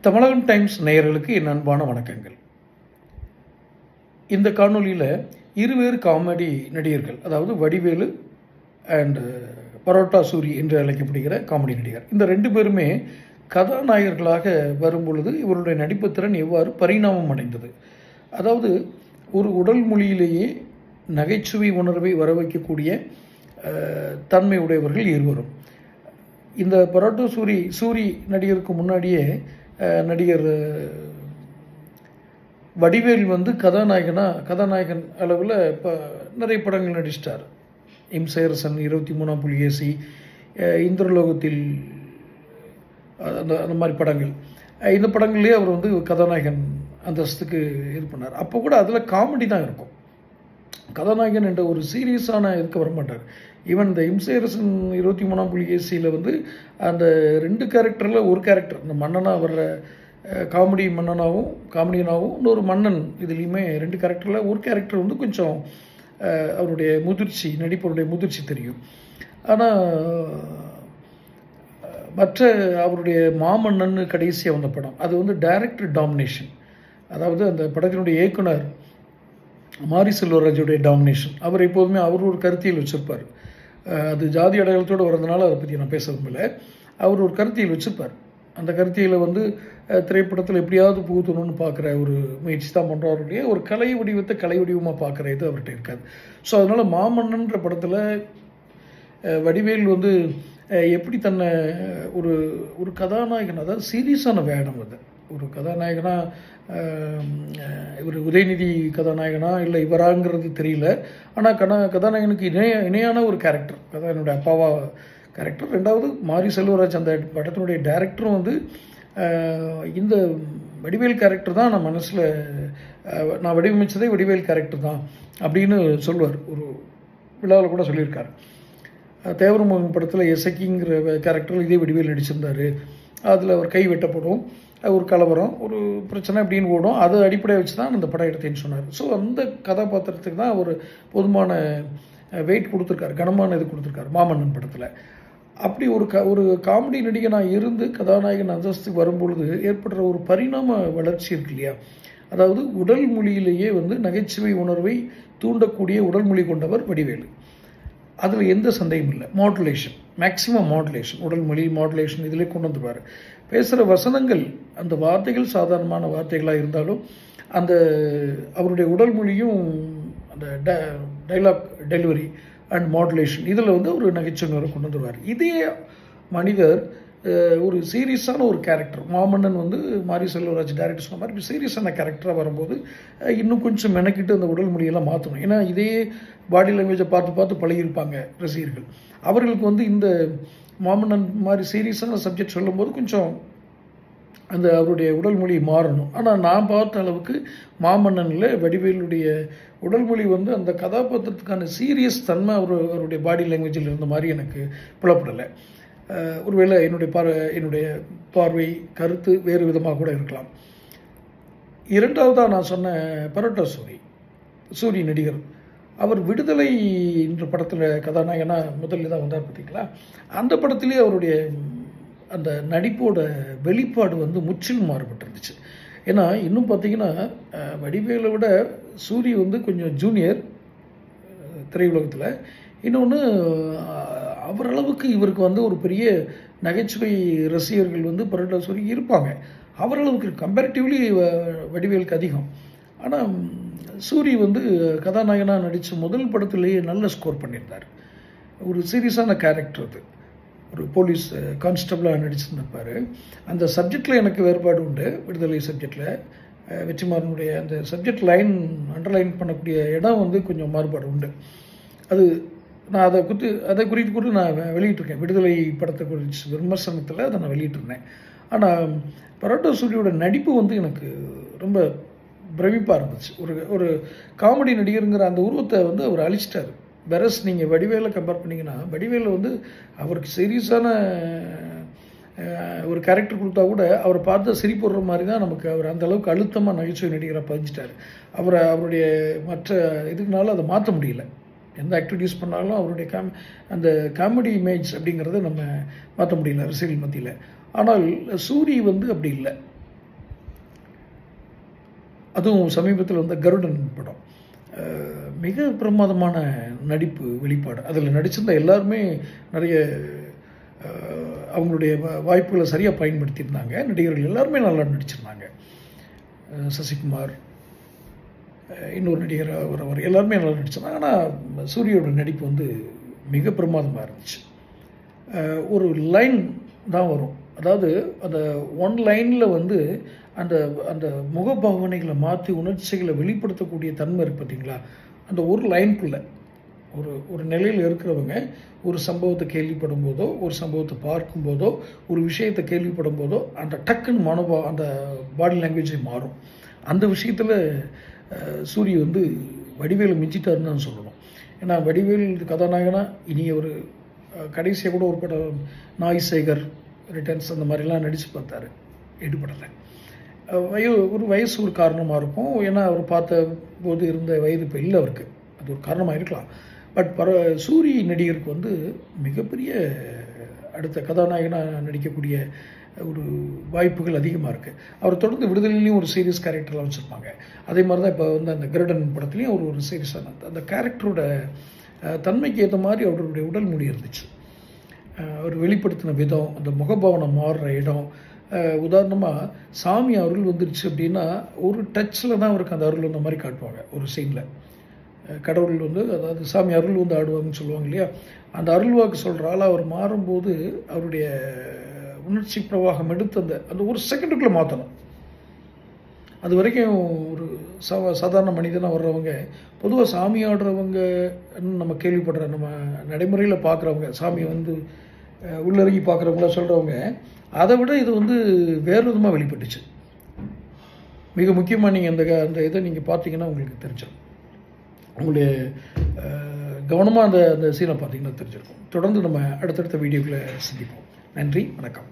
தமிழகம் times நேயர்களுக்கு என் அன்பான வணக்கங்கள். இந்த காணொலியில் இருவேறு காமெடி நடிகர்கள், அதாவது வடிவேலு அண்ட் பரோட்டா சூரி என்று அழைக்கப்படுகிற காமெடி நடிகர், இந்த ரெண்டு பேருமே கதாநாயகர்களாக வரும்பொழுது இவருடைய நடிப்பு திறன் எவ்வாறு பரிணாமம் அடைந்தது, அதாவது ஒரு உடல் மொழியிலேயே நகைச்சுவை உணர்வை வர வைக்கக்கூடிய தன்மை உடையவர்கள் இருவரும். இந்த பரோட்டா சூரி நடிகருக்கு முன்னாடியே நடிகர் வடிவேல் கதாநாயகன் அளவில் இப்போ நிறைய படங்கள் நடிச்சிட்டார். இம்சையரசன், 23ஆம் புலிகேசி, இந்திரலோகத்தில், அந்த மாதிரி படங்கள். இந்த படங்கள்லேயே அவர் கதாநாயகன் அந்தஸ்துக்கு இது பண்ணார். அப்போ கூட அதில் காமெடி தான் இருக்கும். கதாநாயகன் என்ற ஒரு சீரியஸான இருக்க வரமாட்டார். ஈவன் இந்த இம்சையரசன் 23ஆம் புலிகேசியில் அந்த ரெண்டு கேரக்டரில் ஒரு கேரக்டர், இந்த மன்னனாக வர்ற காமெடியனாகவும் இன்னொரு மன்னன், இதுலேயுமே ரெண்டு கேரக்டரில் ஒரு கேரக்டர் கொஞ்சம் அவருடைய நடிப்பவருடைய முதிர்ச்சி தெரியும். ஆனால் மற்ற அவருடைய மாமன்னன் கடைசியாக வந்த படம், அது டைரக்டர் டாமினேஷன். அதாவது அந்த படத்தினுடைய இயக்குனர் மாரி செல்வராஜுடைய டாமினேஷன். அவர் எப்போதுமே அவர் ஒரு கருத்தியல் வச்சுருப்பார். அது ஜாதி அடையாளத்தோடு வரதுனால அதை பற்றி நான் பேச விரும்பலை. அவர் ஒரு கருத்தியல் வச்சுருப்பார். அந்த கருத்தியலை திரைப்படத்தில் எப்படியாவது புகுத்தணும்னு பார்க்குற ஒரு முயற்சி தான் பண்ணுறவருடைய ஒரு கலை வடிவமாக பார்க்குற இது அவர்கிட்ட இருக்காது. ஸோ அதனால் மாமன்னன்ற படத்தில் வடிவேல் எப்படி தன்னை ஒரு கதாநாயகன், அதாவது சீரியஸான வேடம், அது ஒரு கதாநாயகனாக இவர் உதயநிதி கதாநாயகனா இல்லை இவராங்கிறது தெரியல. ஆனால் கதாநாயகனுக்கு இணையான ஒரு கேரக்டர், கதாநாயகனுடைய அப்பாவா கேரக்டர். ரெண்டாவது மாரி செல்வராஜ் அந்த படத்தினுடைய டைரக்டரும் இந்த வடிவேல் கேரக்டர் தான் நான் மனசில் நான் வடிவமைச்சதே வடிவேல் கேரக்டர் தான் அப்படின்னு சொல்லுவார். ஒரு விழாவில் கூட சொல்லியிருக்கார். தேவரமோகன் படத்தில் எசக்கிங்கிற கேரக்டரில் இதே வடிவேல் நடிச்சிருந்தார். அதில் அவர் கை வெட்டப்படும், ஒரு கலவரம், ஒரு பிரச்சனை அப்படின்னு ஓடும். அதை அடிப்படையாக வச்சு தான் அந்த படம் எடுத்தேன்னு சொன்னார். ஸோ அந்த கதாபாத்திரத்துக்கு தான் அவர் போதுமான வெயிட் கொடுத்துருக்காரு, கனமான இது கொடுத்துருக்காரு மாமன்னன் படத்தில். அப்படி ஒரு காமெடி நடிகனாக இருந்து கதாநாயகன் அந்தஸ்துக்கு வரும்பொழுது ஏற்படுற ஒரு பரிணாம வளர்ச்சி இருக்கு இல்லையா, அதாவது உடல் மொழியிலேயே நகைச்சுவை உணர்வை தூண்டக்கூடிய உடல் மொழி கொண்டவர் வடிவேலு. அதில் எந்த சந்தேகமும் இல்லை. மாடுலேஷன், மேக்சிமம் மாடுலேஷன், உடல் மொழி மாடுலேஷன் இதிலே கொண்டு வந்துடுவார். பேசுகிற வசனங்கள், அந்த வார்த்தைகள் சாதாரணமான வார்த்தைகளாக இருந்தாலும் அந்த அவருடைய உடல் மொழியும் அந்த டைலாக் டெலிவரி அண்ட் மாடுலேஷன் இதில் ஒரு நகைச்சுவை கொண்டு வந்துடுவார். இதே மனிதர் ஒரு சீரியஸான ஒரு கேரக்டர், மாமன்னன் மாரி செல்வராஜ் டைரக்டர் சொன்ன மாதிரி சீரியஸான கேரக்டராக வரும்போது இன்னும் கொஞ்சம் மெனக்கிட்டு அந்த உடல் மொழியெல்லாம் மாற்றணும். ஏன்னா இதே பாடி லாங்குவேஜை பார்த்து பழகியிருப்பாங்க ரசிகர்கள். அவர்களுக்கு இந்த மாமன்னன் மாதிரி சீரியஸான சப்ஜெக்ட் சொல்லும்போது கொஞ்சம் அந்த அவருடைய உடல் மொழி மாறணும். ஆனால் நான் பார்த்த அளவுக்கு மாமன்னனில் வடிவேலுடைய உடல் மொழி அந்த கதாபாத்திரத்துக்கான சீரியஸ் தன்மை அவருடைய பாடி லாங்குவேஜில் இருந்த மாதிரி எனக்கு புலப்படலை. ஒருவேளை என்னுடைய பார்வை கருத்து வேறு விதமாக கூட இருக்கலாம். இரண்டாவதாக நான் சொன்ன பரோட்டா சூரி நடிகர், அவர் விடுதலை என்ற படத்தில் கதாநாயகனாக முதல்ல தான் வந்தார் பார்த்தீங்களா. அந்த படத்துலேயே அவருடைய அந்த நடிப்போட வெளிப்பாடு முற்றிலும் மாறுபட்டிருந்துச்சு. ஏன்னா இன்னும் பார்த்தீங்கன்னா வடிவேலை விட சூரி கொஞ்சம் ஜூனியர் திரையுலகத்தில். இன்னொன்று, அவரளவுக்கு இவருக்கு ஒரு பெரிய நகைச்சுவை ரசிகர்கள் பரோட்டா சூரி இருப்பாங்க. அவரளவுக்கு கம்பேரிட்டிவ்லி வடிவேலுக்கு அதிகம். ஆனால் சூரி கதாநாயகனாக நடித்த முதல் படத்துலேயே நல்ல ஸ்கோர் பண்ணியிருந்தார். ஒரு சீரியஸான கேரக்டர், அது ஒரு போலீஸ் கான்ஸ்டபிளாக நடிச்சிருந்திருப்பார். அந்த சப்ஜெக்டில் எனக்கு வேறுபாடு உண்டு. விடுதலை சப்ஜெக்டில் வெற்றிமாறனுடைய அந்த சப்ஜெக்ட் அண்டர்லைன் பண்ணக்கூடிய இடம் கொஞ்சம் மாறுபாடு உண்டு. அது நான் அதை குறித்து நான் வெளியிட்டிருக்கேன். விடுதலை படத்தை குறித்து விமர்சனத்தில் அதை நான் வெளியிட்டிருந்தேன். ஆனால் பரோட்டா சூரியோட நடிப்பு எனக்கு ரொம்ப பிரமிப்பாக இருந்துச்சு. ஒரு காமெடி நடிகருங்கிற அந்த உருவத்தை அவர் அழிச்சிட்டார். வெரஸ் நீங்கள் வடிவேலை கம்பேர் பண்ணிங்கன்னா, வடிவேலை அவருக்கு சீரியஸான ஒரு கேரக்டர் கொடுத்தா கூட அவரை பார்த்து சிரிப்படுற மாதிரி தான் நமக்கு அவர் அந்த அளவுக்கு அழுத்தமாக நகைச்சுவை நடிகராக பதிஞ்சிட்டார். அவருடைய மற்ற இதுக்குனால அதை மாற்ற முடியல. எந்த ஆக்டிவிட்டீஸ் பண்ணாலும் அவருடைய அந்த காமெடி இமேஜ் அப்படிங்கிறத நம்ம மாற்ற முடியல அரசியல் மத்தியில். ஆனால் சூரி அப்படி இல்லை. அதுவும் சமீபத்தில் வந்த கருடன் படம் மிக பிரமாதமான நடிப்பு வெளிப்பாடு. அதில் நடிச்சிருந்த எல்லாருமே நிறைய அவங்களுடைய வாய்ப்புகளை சரியாக பயன்படுத்தியிருந்தாங்க. நடிகர்கள் எல்லாருமே நல்லா நடிச்சிருந்தாங்க. சசிகுமார், இன்னொரு நடிகர் அவர் எல்லாருமே நல்லா நடிச்சிருந்தாங்க. ஆனால் சூரியோட நடிப்பு வந்து மிக பிரமாதமாக இருந்துச்சு. ஒரு லைன் தான் வரும், அதாவது அந்த ஒன் லைனில் வந்து அந்த அந்த முகபாவனைகளை மாற்றி உணர்ச்சிகளை வெளிப்படுத்தக்கூடிய தன்மை இருக்குது பார்த்தீங்களா. அந்த ஒரு லைனுக்குள்ளே ஒரு நிலையில் இருக்கிறவங்க ஒரு சம்பவத்தை கேள்விப்படும் போதோ, ஒரு சம்பவத்தை பார்க்கும்போதோ, ஒரு விஷயத்தை கேள்விப்படும் போதோ அந்த டக்குன்னு அந்த பாடி லாங்குவேஜே மாறும். அந்த விஷயத்தில் சூரிய வந்து வடிவேலு மிஞ்சிட்டாருன்னு தான் சொல்லணும். ஏன்னா வடிவேல் கதாநாயகனா இனி ஒரு கடைசியாக கூட ஒரு படம் நாய் சேகர் ரிட்டர்ன்ஸ் அந்த மாதிரிலாம் நடித்து பார்த்தாரு, எடுபடலை. ஒரு வயசு ஒரு காரணமாக இருக்கும். ஏன்னா அவர் பார்த்த போது இருந்த வயது இப்போ இல்லை அவருக்கு, அது ஒரு காரணமாக இருக்கலாம். பட் சூரிய நடிகருக்கு வந்து மிகப்பெரிய அடுத்த கதாநாயகனாக நடிக்கக்கூடிய ஒரு வாய்ப்புகள் அதிகமாக இருக்குது. அவர் தொடர்ந்து விடுதலையிலையும் ஒரு சீரியஸ் கேரக்டர்லாம் வச்சுருப்பாங்க. அதே மாதிரி தான் இப்போ வந்து அந்த கருடன் படத்துலேயும் ஒரு சீரியஸான அந்த கேரக்டரோட தன்மைக்கு ஏற்ற மாதிரி அவருடைய உடல் மொழி இருந்துச்சு. அவர் வெளிப்படுத்தின விதம், அந்த முகபாவனை மாறுற இடம். உதாரணமாக சாமி அருள் வந்துருச்சு அப்படின்னா ஒரு டச்சில் தான் அவருக்கு அந்த அருள் வந்த மாதிரி காட்டுவாங்க. ஒரு சீனில் கடவுள் வந்து, அதாவது சாமி அருள் வந்து ஆடுவாங்கன்னு சொல்லுவாங்க இல்லையா, அந்த அருள்வாக்கு சொல்கிற ஆளாக அவர் மாறும்போது அவருடைய உணர்ச்சி பிரவாகம் எடுத்து அந்த ஒரு செகண்டுக்குள்ளே மாற்றணும். அது வரைக்கும் ஒரு சாதாரண மனிதனாக வர்றவங்க, பொதுவாக சாமி ஆடுறவங்க நம்ம கேள்விப்படுற, நம்ம நடைமுறையில் பார்க்குறவங்க, சாமியை வந்து உள்ளிறங்கி பார்க்குறவங்கள சொல்கிறவங்க, அதை விட இது வந்து வேறு விதமாக வெளிப்பட்டுச்சு. மிக முக்கியமாக நீங்கள் அந்த இதை நீங்கள் பார்த்தீங்கன்னா உங்களுக்கு தெரிஞ்சிடும். உங்களுடைய கவனமாக அந்த சீனை பார்த்தீங்கன்னா தெரிஞ்சிருக்கும். தொடர்ந்து நம்ம அடுத்தடுத்த வீடியோக்களை சந்திப்போம். நன்றி, வணக்கம்.